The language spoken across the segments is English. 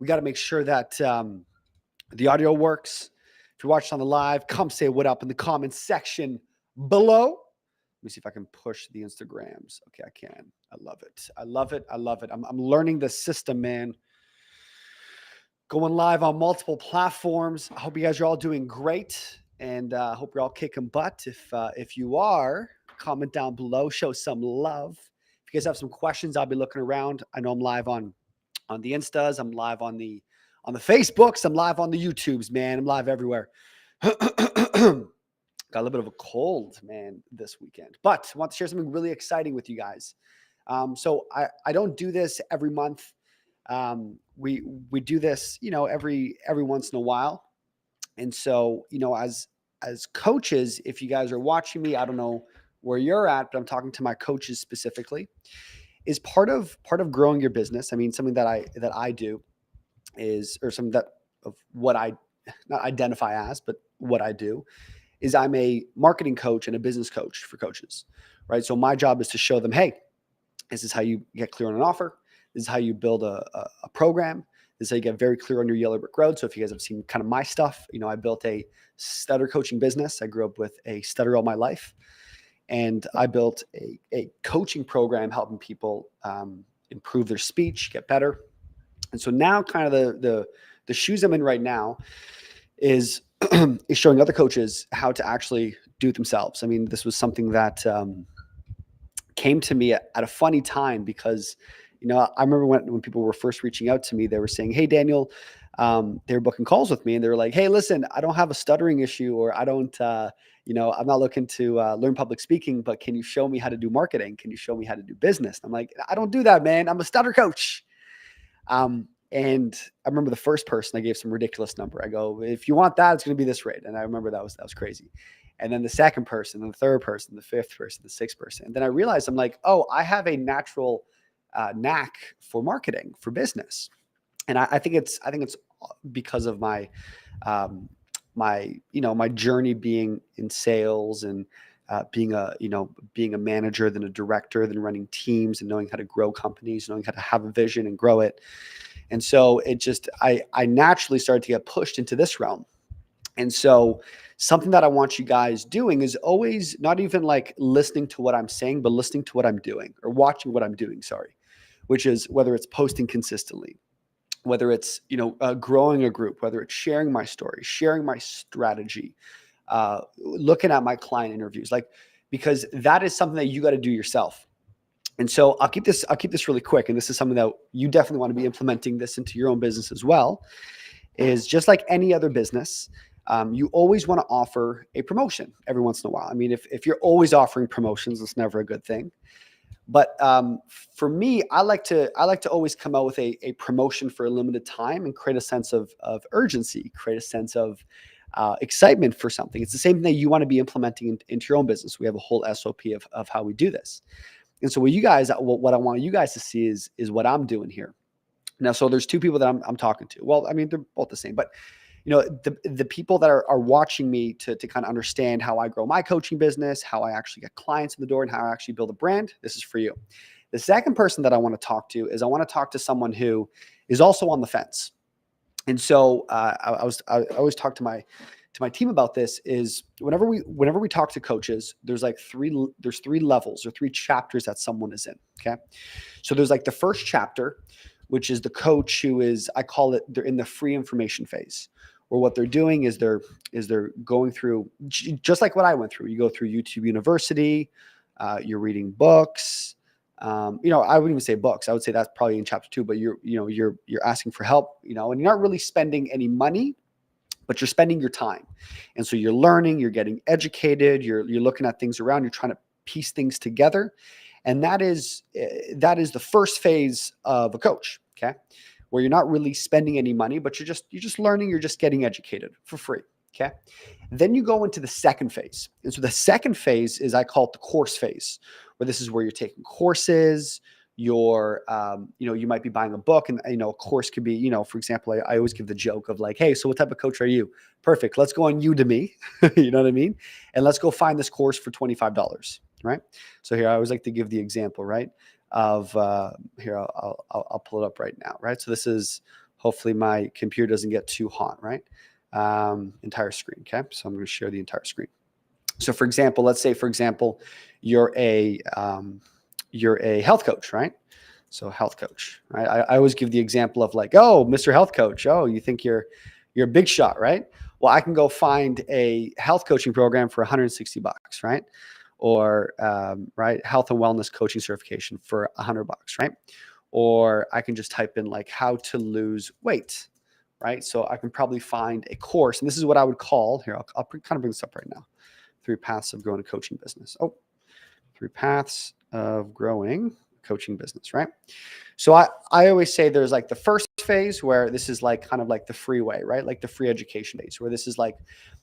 We got to make sure that the audio works. If you're watching on the live, come say what up in the comments section below. Let me see if I can push the Instagrams. Okay, I can. I love it. I love it. I love it. I'm learning the system, man. Going live on multiple platforms. I hope you guys are all doing great, and I hope you're all kicking butt. If you are, comment down below. Show some love. If you guys have some questions, I'll be looking around. I know I'm live on the Instas. I'm live on the Facebooks. I'm live on the YouTubes, man. I'm live everywhere. Got a little bit of a cold, man, this weekend. But I want to share something really exciting with you guys. So I don't do this every month. We do this, every once in a while. And so, as coaches, if you guys are watching me, I don't know where you're at, but I'm talking to my coaches specifically, is part of growing your business. I mean, something that I do is, or something that of what I not identify as, but what I do is I'm a marketing coach and a business coach for coaches, right? So my job is to show them, hey, this is how you get clear on an offer. This is how you build a program. This is how you get very clear on your yellow brick road. So if you guys have seen kind of my stuff, I built a stutter coaching business. I grew up with a stutter all my life. And I built a coaching program helping people improve their speech, get better. And so now kind of the shoes I'm in right now is showing other coaches how to actually do it themselves. I mean, this was something that came to me at a funny time because, I remember when people were first reaching out to me, they were saying, hey, Daniel, they were booking calls with me and they were like, hey, listen, I don't have a stuttering issue, or I don't, I'm not looking to learn public speaking, but can you show me how to do marketing? Can you show me how to do business? I'm like, I don't do that, man. I'm a stutter coach. And I remember the first person, I gave some ridiculous number. I go, if you want that, it's going to be this rate. And I remember that was crazy. And then the second person, and the third person, the fifth person, the sixth person. And then I realized, I'm like, oh, I have a natural knack for marketing, for business. And I think it's because of my my journey being in sales and being a manager, then a director, then running teams and knowing how to grow companies, knowing how to have a vision and grow it. And so it just, I naturally started to get pushed into this realm. And so something that I want you guys doing is always not even like listening to what I'm saying, but listening to what I'm doing, or watching what I'm doing, which is whether it's posting consistently, whether it's, growing a group, whether it's sharing my story, sharing my strategy, looking at my client interviews, because that is something that you got to do yourself. And so I'll keep this really quick. And this is something that you definitely want to be implementing this into your own business as well, is just like any other business. You always want to offer a promotion every once in a while. I mean, if you're always offering promotions, it's never a good thing. But for me, I like to always come out with a promotion for a limited time and create a sense of urgency, create a sense of excitement for something. It's the same thing that you want to be implementing into your own business. We have a whole SOP of how we do this. And so what I want you guys to see is what I'm doing here. Now, so there's two people that I'm talking to. Well, I mean, they're both the same, but the people that are watching me to kind of understand how I grow my coaching business, how I actually get clients in the door, and how I actually build a brand. This is for you. The second person that I want to talk to is I want to talk to someone who is also on the fence. And so I always talk to my team about this. Is whenever we talk to coaches, there's three levels or three chapters that someone is in. Okay, so there's the first chapter, which is the coach who is, I call it, they're in the free information phase, or what they're doing is they're going through just like what I went through. You go through YouTube University, you're reading books. I wouldn't even say books. I would say that's probably in chapter 2. But you're asking for help. And you're not really spending any money, but you're spending your time. And so you're learning, you're getting educated, you're looking at things around, you're trying to piece things together. And that is the first phase of a coach, okay? Where you're not really spending any money, but you're just learning, you're just getting educated for free, okay? Then you go into the second phase. And so the second phase is, I call it the course phase, where this is where you're taking courses, you're, you might be buying a book, and, a course could be, for example, I always give the joke of hey, so what type of coach are you? Perfect. Let's go on Udemy, you know what I mean? And let's go find this course for $25. Right. So here, I always like to give the example, right, of here, I'll pull it up right now. Right. So this is, Hopefully my computer doesn't get too hot, right? Entire screen, okay? So I'm going to share the entire screen. So for example, let's say, for example, you're a health coach, right? So health coach, right? I always give the example of like, oh, Mr. Health Coach, oh, you think you're a big shot, right? Well, I can go find a health coaching program for $160, right? Or right, health and wellness coaching certification for $100, right? Or I can just type in like how to lose weight, right? So I can probably find a course, and this is what I would call here. I'll kind of bring this up right now. 3 paths of growing a coaching business. 3 paths of growing coaching business, right? So I always say there's like the first phase where this is like kind of like the freeway, right? Like the free education phase, where this is like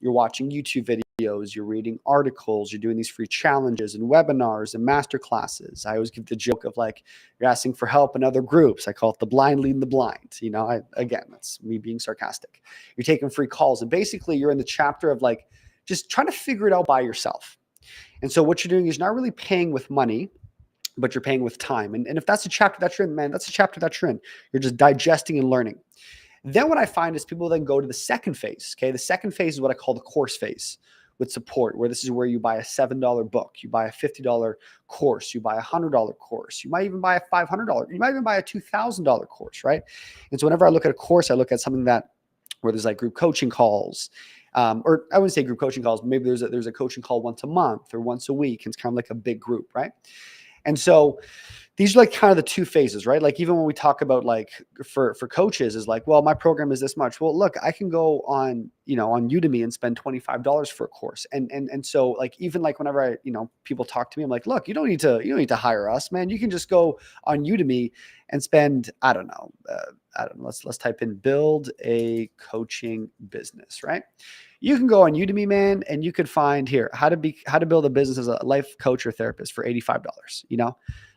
you're watching YouTube videos, you're reading articles, you're doing these free challenges and webinars and master classes. I always give the joke of like you're asking for help in other groups. I call it the blind leading the blind. You know, again, that's me being sarcastic. You're taking free calls, and basically you're in the chapter of like just trying to figure it out by yourself. And so what you're doing is you're not really paying with money, but you're paying with time. And if that's a chapter that you're in, man, that's a chapter that you're in. You're just digesting and learning. Then what I find is people then go to the second phase. Okay. The second phase is what I call the course phase with support, where this is where you buy a $7 book, you buy a $50 course, you buy a $100 course, you might even buy a $500, you might even buy a $2,000 course, right? And so whenever I look at a course, I look at something that where there's like group coaching calls, or I wouldn't say group coaching calls, but maybe there's a coaching call once a month or once a week. And it's kind of like a big group, right? And so these are like kind of the 2 phases, right? Like even when we talk about like for coaches is like, well, my program is this much. Well, look, I can go on, on Udemy and spend $25 for a course. And so like, even like whenever I, people talk to me, I'm like, look, you don't need to hire us, man. You can just go on Udemy and spend, I don't know. Let's type in build a coaching business, right? You can go on Udemy, man, and you could find here how to build a business as a life coach or therapist for $85.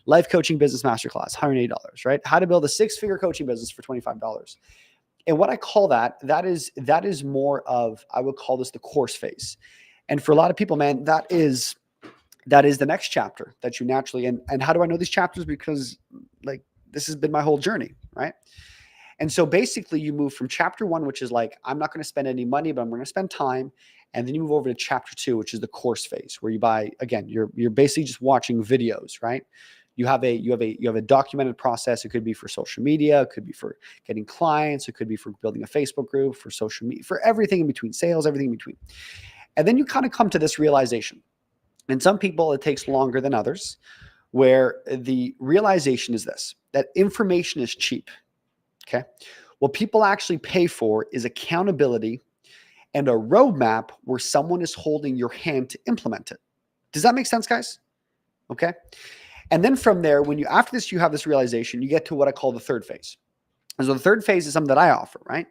Life coaching business masterclass, $180, right? How to build a 6-figure coaching business for $25. And what I call that is more of, I would call this the course phase. And for a lot of people, man, that is the next chapter that you naturally, and how do I know these chapters? Because like this has been my whole journey, right? And so basically you move from chapter 1, which is like, I'm not going to spend any money, but I'm going to spend time. And then you move over to chapter 2, which is the course phase, where you buy, again, you're basically just watching videos, right? You have a documented process. It could be for social media. It could be for getting clients. It could be for building a Facebook group, for social media, for everything in between, sales, everything in between. And then you kind of come to this realization. And some people, it takes longer than others, where the realization is this, that information is cheap. Okay. What people actually pay for is accountability and a roadmap where someone is holding your hand to implement it. Does that make sense, guys? Okay. And then from there, after this, you have this realization, you get to what I call the third phase. And so the third phase is something that I offer, right?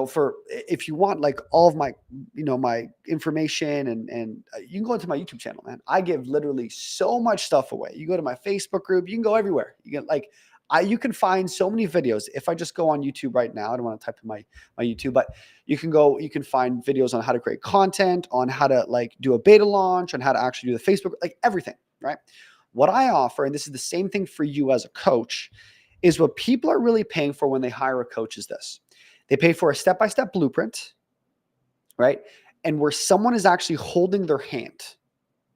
For if you want like all of my, my information and you can go into my YouTube channel, man. I give literally so much stuff away. You go to my Facebook group, you can go everywhere. You get like, you can find so many videos. If I just go on YouTube right now, I don't want to type in my YouTube, but you can find videos on how to create content, on how to like do a beta launch, on how to actually do the Facebook, like everything, right? What I offer, and this is the same thing for you as a coach, is what people are really paying for when they hire a coach is this. They pay for a step-by-step blueprint, right? And where someone is actually holding their hand.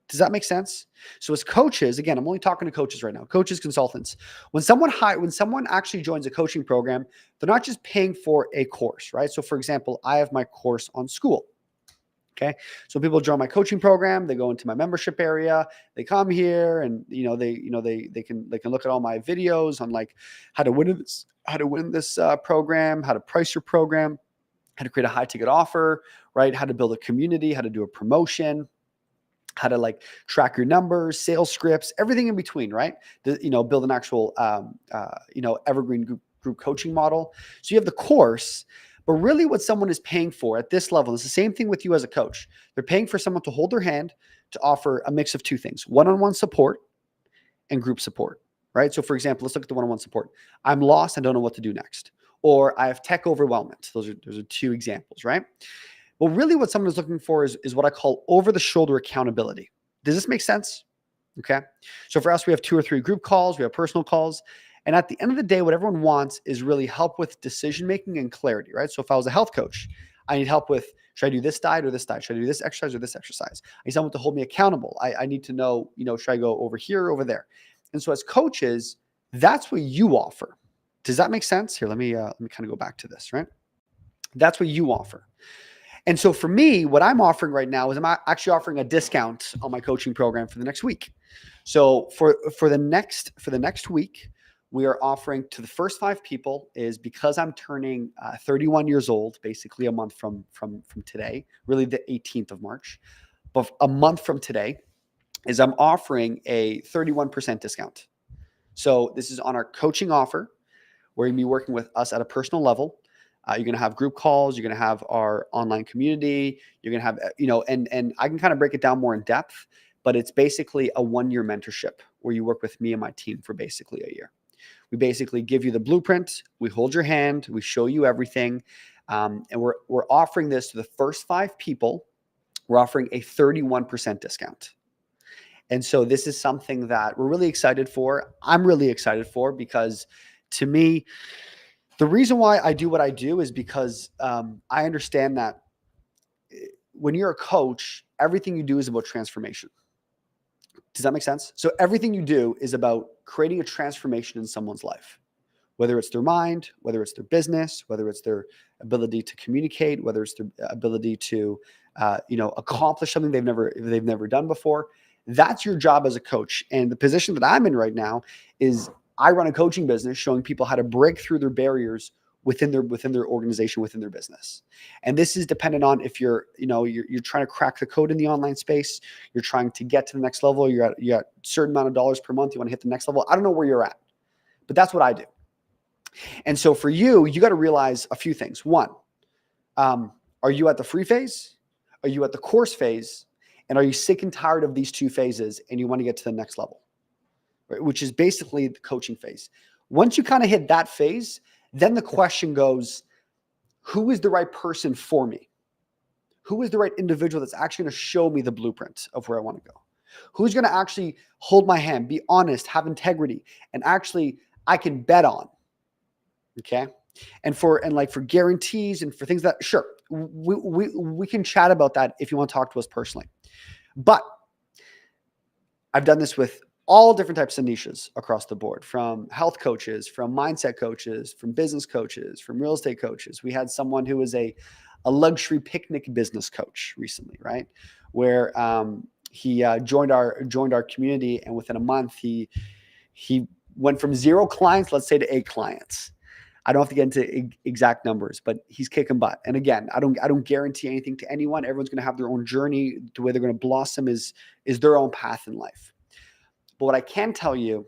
Does that make sense? So as coaches, again, I'm only talking to coaches right now, coaches, consultants. When someone actually joins a coaching program, they're not just paying for a course, right? So for example, I have my course on Skool. Okay. So people join my coaching program, they go into my membership area, they come here and, they can look at all my videos on like how to win this program, how to price your program, how to create a high ticket offer, right? How to build a community, how to do a promotion, how to like track your numbers, sales scripts, everything in between, right? Build an actual, evergreen group coaching model. So you have the course. But really what someone is paying for at this level is the same thing with you as a coach. They're paying for someone to hold their hand, to offer a mix of 2 things, one-on-one support and group support, right? So for example, let's look at the one-on-one support. I'm lost. I don't know what to do next. Or I have tech overwhelmment. Those are 2 examples, right? Well, really what someone is looking for is what I call over-the-shoulder accountability. Does this make sense? Okay. So for us, we have 2 or 3 group calls. We have personal calls. And at the end of the day, what everyone wants is really help with decision-making and clarity, right? So if I was a health coach, I need help with, should I do this diet or this diet? Should I do this exercise or this exercise? I need someone to hold me accountable. I need to know, should I go over here or over there? And so as coaches, that's what you offer. Does that make sense? Here, let me kind of go back to this, right? That's what you offer. And so for me, what I'm offering right now is I'm actually offering a discount on my coaching program for the next week. So for the next week, we are offering to the first 5 people, is because I'm turning 31 years old, basically a month from today, really the 18th of March, but a month from today, is I'm offering a 31% discount. So this is on our coaching offer, where you're going to be working with us at a personal level. You're going to have group calls. You're going to have our online community. You're going to have, and I can kind of break it down more in depth, but it's basically a 1-year mentorship where you work with me and my team for basically a year. We basically give you the blueprint. We hold your hand. We show you everything. And we're offering this to the first 5 people. We're offering a 31% discount. And so this is something that we're really excited for. I'm really excited for, because to me, the reason why I do what I do is because I understand that when you're a coach, everything you do is about transformation. Does that make sense? So everything you do is about creating a transformation in someone's life, whether it's their mind, whether it's their business, whether it's their ability to communicate, whether it's their ability to, accomplish something they've never done before. That's your job as a coach. And the position that I'm in right now is I run a coaching business showing people how to break through their barriers within their organization, within their business. And this is dependent on if you're trying to crack the code in the online space, you're trying to get to the next level, you're at a certain amount of dollars per month, you want to hit the next level. I don't know where you're at, but that's what I do. And so for you got to realize a few things. One, are you at the free phase? Are you at the course phase? And are you sick and tired of these 2 phases and you want to get to the next level, right? Which is basically the coaching phase. Once you kind of hit that phase, then the question goes, who is the right person for me? Who is the right individual that's actually going to show me the blueprint of where I want to go? Who's going to actually hold my hand, be honest, have integrity, and actually I can bet on? Okay. And for guarantees and for things that, sure, we can chat about that if you want to talk to us personally. But I've done this with all different types of niches across the board, from health coaches, from mindset coaches, from business coaches, from real estate coaches. We had someone who was a luxury picnic business coach recently, right? Where he joined our community, and within a month he went from 0 clients, let's say, to 8 clients. I don't have to get into exact numbers, but he's kicking butt. And again, I don't guarantee anything to anyone. Everyone's going to have their own journey. The way they're going to blossom is their own path in life. But what I can tell you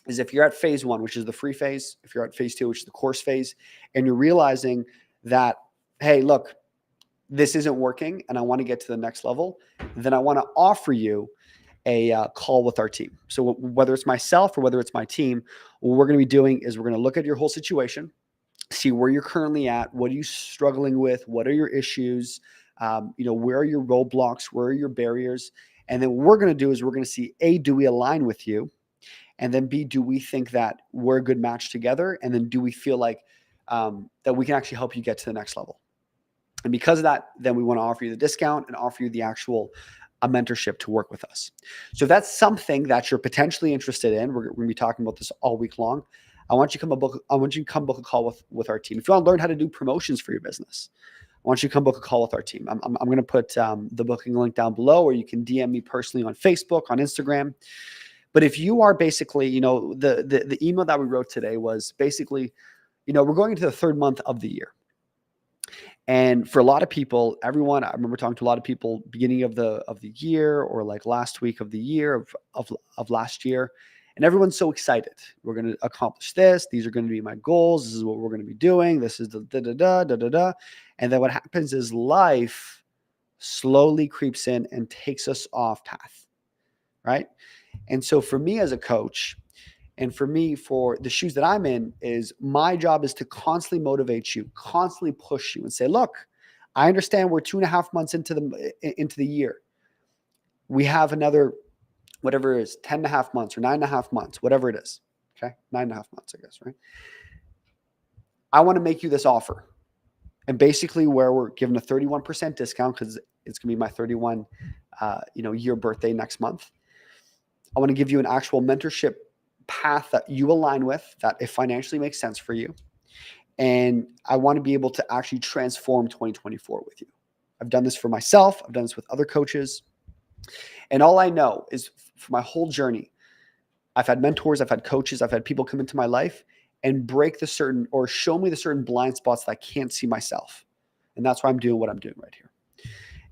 is, if you're at phase 1, which is the free phase, if you're at phase 2, which is the course phase, and you're realizing that, hey, look, this isn't working and I want to get to the next level, then I want to offer you a call with our team. So whether it's myself or whether it's my team, what we're going to be doing is we're going to look at your whole situation, see where you're currently at, what are you struggling with, what are your issues, where are your roadblocks, where are your barriers, and then what we're going to do is we're going to see, A, do we align with you, and then B, do we think that we're a good match together, and then do we feel like that we can actually help you get to the next level. And because of that, then we want to offer you the discount and offer you the actual a mentorship to work with us. So if that's something that you're potentially interested in, we're going to be talking about this all week long. I want you to come book a call with our team. If you want to learn how to do promotions for your business, I want you to come book a call with our team. I'm going to put the booking link down below, or you can DM me personally on Facebook, on Instagram. But if you are basically, the email that we wrote today was basically, we're going into the 3rd month of the year. And for a lot of people, I remember talking to a lot of people beginning of the year, or like last week of the year of last year, and everyone's so excited. We're going to accomplish this. These are going to be my goals. This is what we're going to be doing. This is the da-da-da. And then what happens is life slowly creeps in and takes us off path, right? And so for me as a coach, and for me, for the shoes that I'm in, is my job is to constantly motivate you, constantly push you and say, look, I understand we're 2.5 months into the year. We have another, whatever it is, 10.5 months or 9.5 months, whatever it is. Okay. 9.5 months, I guess, right? I want to make you this offer. And basically where we're given a 31% discount because it's going to be my 31 year birthday next month. I want to give you an actual mentorship path that you align with, that it financially makes sense for you. And I want to be able to actually transform 2024 with you. I've done this for myself. I've done this with other coaches. And all I know is for my whole journey, I've had mentors, I've had coaches, I've had people come into my life and break the certain or show me the certain blind spots that I can't see myself. And that's why I'm doing what I'm doing right here.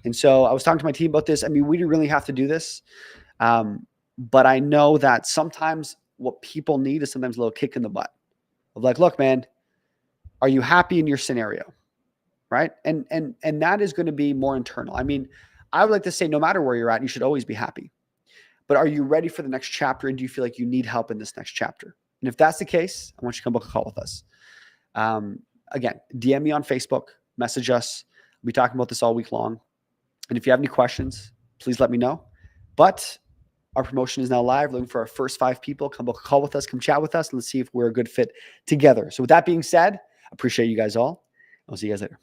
And so I was talking to my team about this. I mean, we didn't really have to do this. But I know that sometimes what people need is sometimes a little kick in the butt of like, look, man, are you happy in your scenario? Right. And that is going to be more internal. I mean, I would like to say no matter where you're at, you should always be happy. But are you ready for the next chapter? And do you feel like you need help in this next chapter? And if that's the case, I want you to come book a call with us. Again, DM me on Facebook, message us. We'll be talking about this all week long. And if you have any questions, please let me know. But our promotion is now live. Looking for our first 5 people. Come book a call with us. Come chat with us. And let's see if we're a good fit together. So with that being said, I appreciate you guys all. I'll see you guys later.